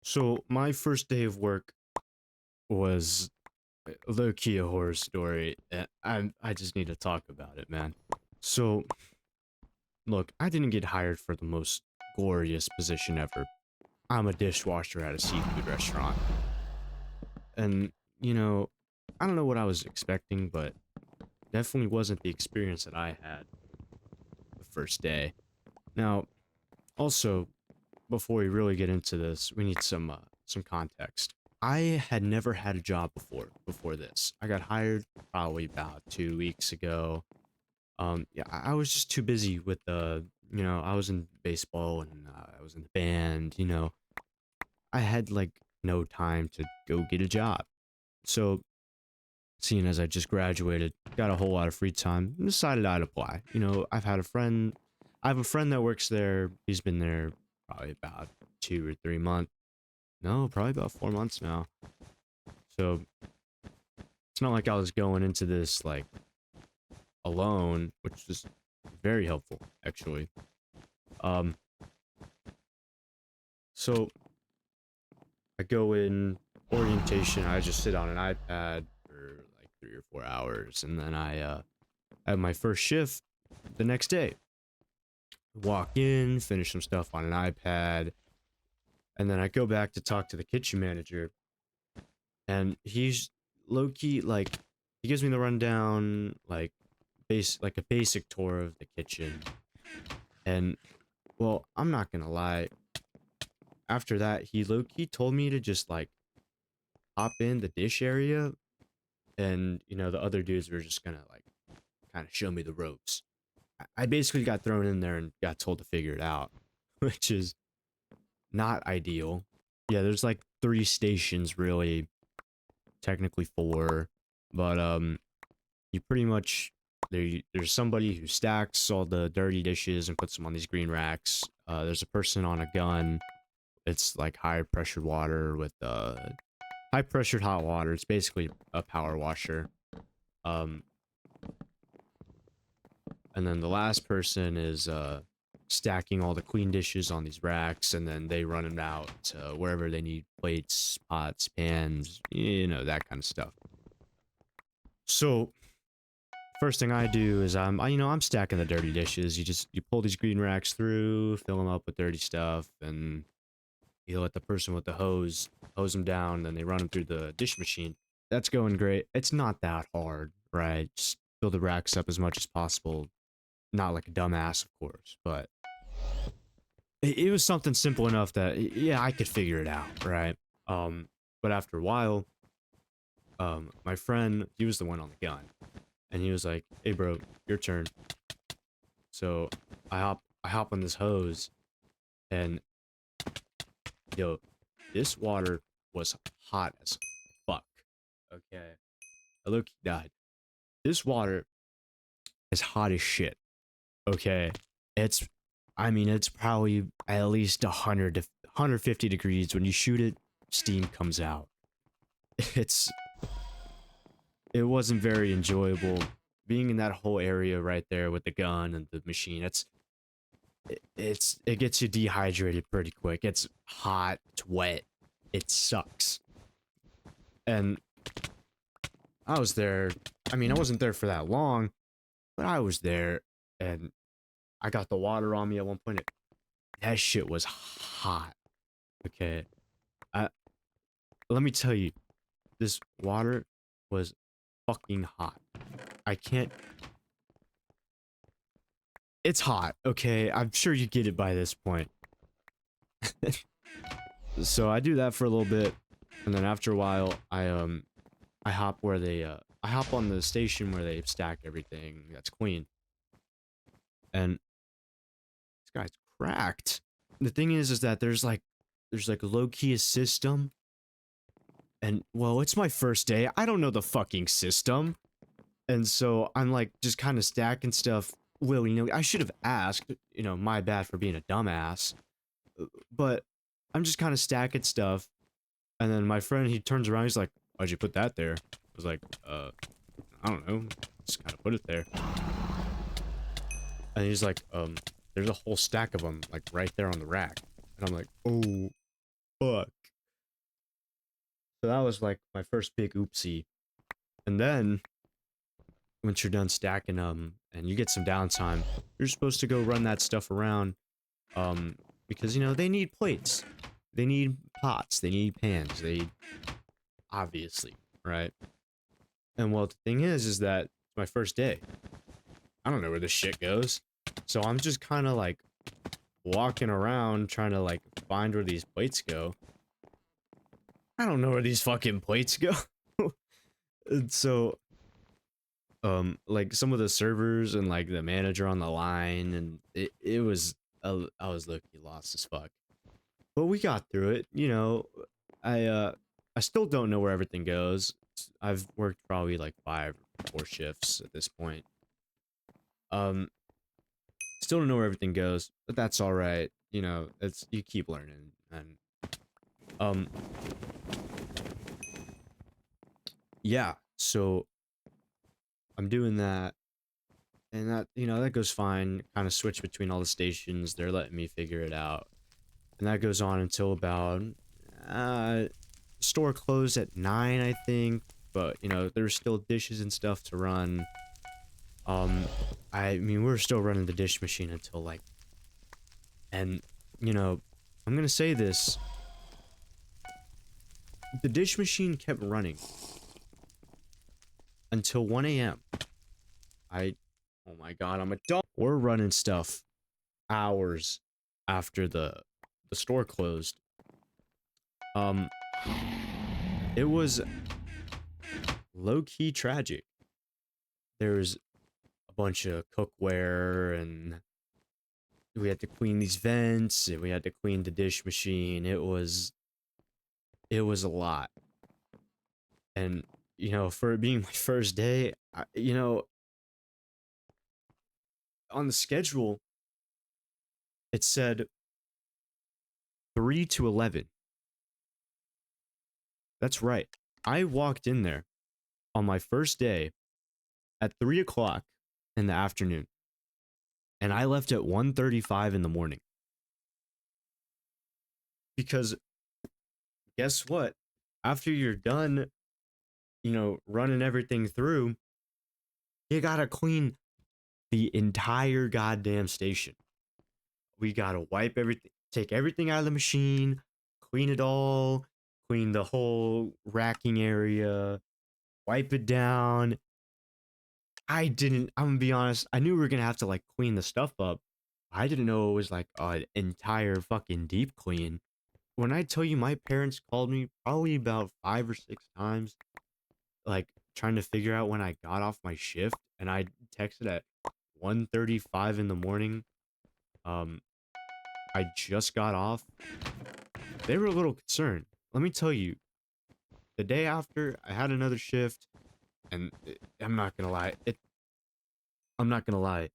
So my first day of work was low key a horror story. And I just need to talk about it, man. So look, I didn't get hired for the most glorious position ever. I'm a dishwasher at a seafood restaurant. And I don't know what I was expecting, but definitely wasn't the experience that I had the first day. Now, also, before we really get into this, we need some context. I had never had a job before this. I got hired probably about 2 weeks ago. Yeah, I was just too busy with I was in baseball and I was in the band. I had like no time to go get a job. So, seeing as I just graduated, got a whole lot of free time, and decided I'd apply. I have a friend that works there. He's been there probably about 2 or 3 months. No, probably about 4 months now. So it's not like I was going into this like alone, which is very helpful actually. Um, so I go in orientation. I just sit on an iPad for like 3 or 4 hours, and then I have my first shift the next day. Walk in, finish some stuff on an iPad, and then I go back to talk to the kitchen manager, and he's low key like he gives me the rundown, like a basic tour of the kitchen. And well, I'm not gonna lie, after that he low key told me to just like hop in the dish area, and the other dudes were just gonna like kind of show me the ropes. I basically got thrown in there and got told to figure it out, which is not ideal. Yeah, there's like 3 stations really, technically 4, but you pretty much there's somebody who stacks all the dirty dishes and puts them on these green racks. There's a person on a gun. It's like high pressure water with high pressured hot water. It's basically a power washer. Um, and then the last person is stacking all the clean dishes on these racks, and then they run them out to wherever they need plates, pots, pans, that kind of stuff. So first thing I do is I'm stacking the dirty dishes. You pull these green racks through, fill them up with dirty stuff, and you let the person with the hose them down. Then they run them through the dish machine. That's going great. It's not that hard, right? Just fill the racks up as much as possible. Not like a dumbass, of course, but it was something simple enough that yeah, I could figure it out, right? But after a while, my friend, he was the one on the gun, and he was like, "Hey, bro, your turn." So I hop on this hose, and yo, this water was hot as fuck. Okay, I look died. This water is hot as shit. Okay, it's, I mean, it's probably at least 100 to 150 degrees. When you shoot it, steam comes out. It's it wasn't very enjoyable being in that whole area right there with the gun and the machine. It gets you dehydrated pretty quick. It's hot, it's wet, it sucks. And I was there. I mean, I wasn't there for that long, but I was there, and I got the water on me at one point. That shit was hot. Okay, I let me tell you, this water was fucking hot. I can't. It's hot. Okay, I'm sure you get it by this point. So I do that for a little bit, and then after a while, I hop where I hop on the station where they stack everything that's clean, and this guy's cracked. The thing is that there's like low key a system, and well, it's my first day. I don't know the fucking system, and so I'm like just kind of stacking stuff willy nilly. I should have asked. My bad for being a dumbass, but I'm just kind of stacking stuff. And then my friend, he turns around, he's like, "Why'd you put that there?" I was like, I don't know. Just kind of put it there. And he's like, there's a whole stack of them, like, right there on the rack. And I'm like, oh, fuck. So that was like my first big oopsie. And then once you're done stacking them and you get some downtime, you're supposed to go run that stuff around. Because you know they need plates, they need pots, they need pans, they obviously, right? And well, the thing is that it's my first day. I don't know where this shit goes, so I'm just kind of like walking around trying to like find where these plates go. I don't know where these fucking plates go. And so like some of the servers and like the manager on the line, and it was I was lucky lost as fuck, but we got through it, you know. I uh i still don't know where everything goes. I've worked probably like 5 or 4 shifts at this point. um Still don't know where everything goes, but that's all right, you know. It's, you keep learning. And um yeah, so I'm doing that, and that, you know, that goes fine. Kind of switch between all the stations, they're letting me figure it out. And that goes on until about uh store closed at 9, I think. But you know, there's still dishes and stuff to run. um I mean, we're still running the dish machine until like, and you know, I'm gonna say this, the dish machine kept running until 1 a.m. I Oh my god, I'm a dog. We're running stuff hours after the store closed. um it was low-key tragic. There's a bunch of cookware, and we had to clean these vents, and we had to clean the dish machine. It was a lot. And you know, for it being my first day, you know, on the schedule it said 3 to 11. That's right. I walked in there on my first day at 3 o'clock in the afternoon, and I left at 1:35 in the morning. Because guess what? After you're done, you know, running everything through, you gotta clean the entire goddamn station. We gotta wipe everything, take everything out of the machine, clean it all, clean the whole racking area, wipe it down. I'm gonna be honest, I knew we were gonna have to like clean the stuff up. I didn't know it was like an entire fucking deep clean. When I tell you, my parents called me probably about 5 or 6 times, like trying to figure out when I got off my shift, and I texted at 1:35 in the morning. Um, I just got off. They were a little concerned. Let me tell you, the day after, I had another shift, and I'm not gonna lie, I'm not gonna lie,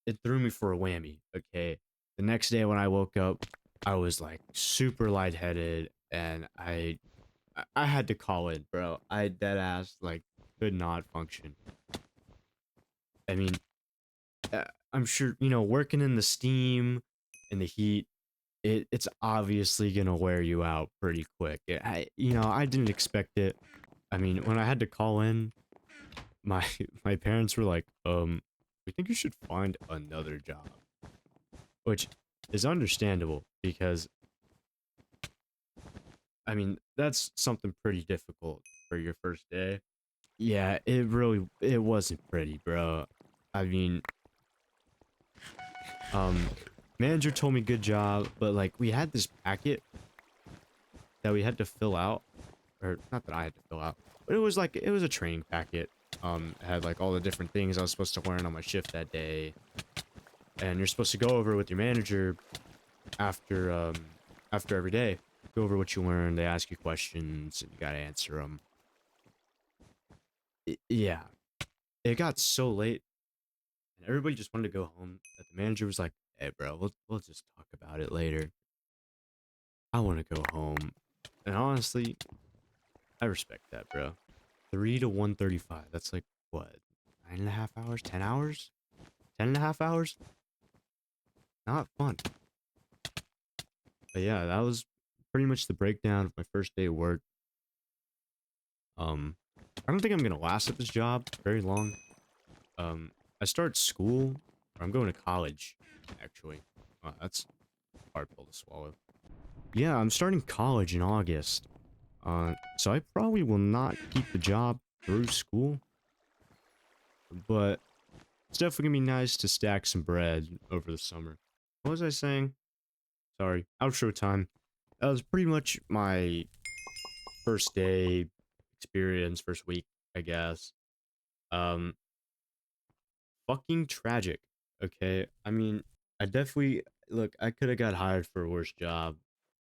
it threw me for a whammy. Okay, the next day when I woke up, I was like super lightheaded, and I had to call in, bro. I dead ass like could not function. I mean, I'm sure, you know, working in the steam and the heat, it's obviously gonna wear you out pretty quick. You know, I didn't expect it. I mean, when I had to call in, my my parents were like, we think you should find another job," which is understandable because I mean that's something pretty difficult for your first day. Yeah, it wasn't pretty, bro. I mean, um, manager told me good job, but like we had this packet that we had to fill out, or not that I had to fill out, but it was like it was a training packet. It had like all the different things I was supposed to learn on my shift that day, and you're supposed to go over with your manager after after every day. Go over what you learned. They ask you questions, and you gotta answer them. Yeah, it got so late, and everybody just wanted to go home. That the manager was like, "Hey, bro, we'll just talk about it later. I want to go home." And honestly, I respect that, bro. 3 to 1:35. That's like what, 9.5 hours, 10 hours, 10.5 hours. Not fun. But yeah, that was pretty much the breakdown of my first day of work. I don't think I'm gonna last at this job very long. Um, I start school, or I'm going to college, actually. That's a hard pill to swallow. Yeah, I'm starting college in August. So I probably will not keep the job through school, but it's definitely gonna be nice to stack some bread over the summer. What was I saying? Sorry, outro time. That was pretty much my first day experience, first week, I guess. Um, Fucking tragic. Okay, I mean, I definitely look. I could have got hired for a worse job.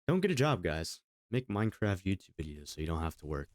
Don't get a job, guys. Make Minecraft YouTube videos so you don't have to work.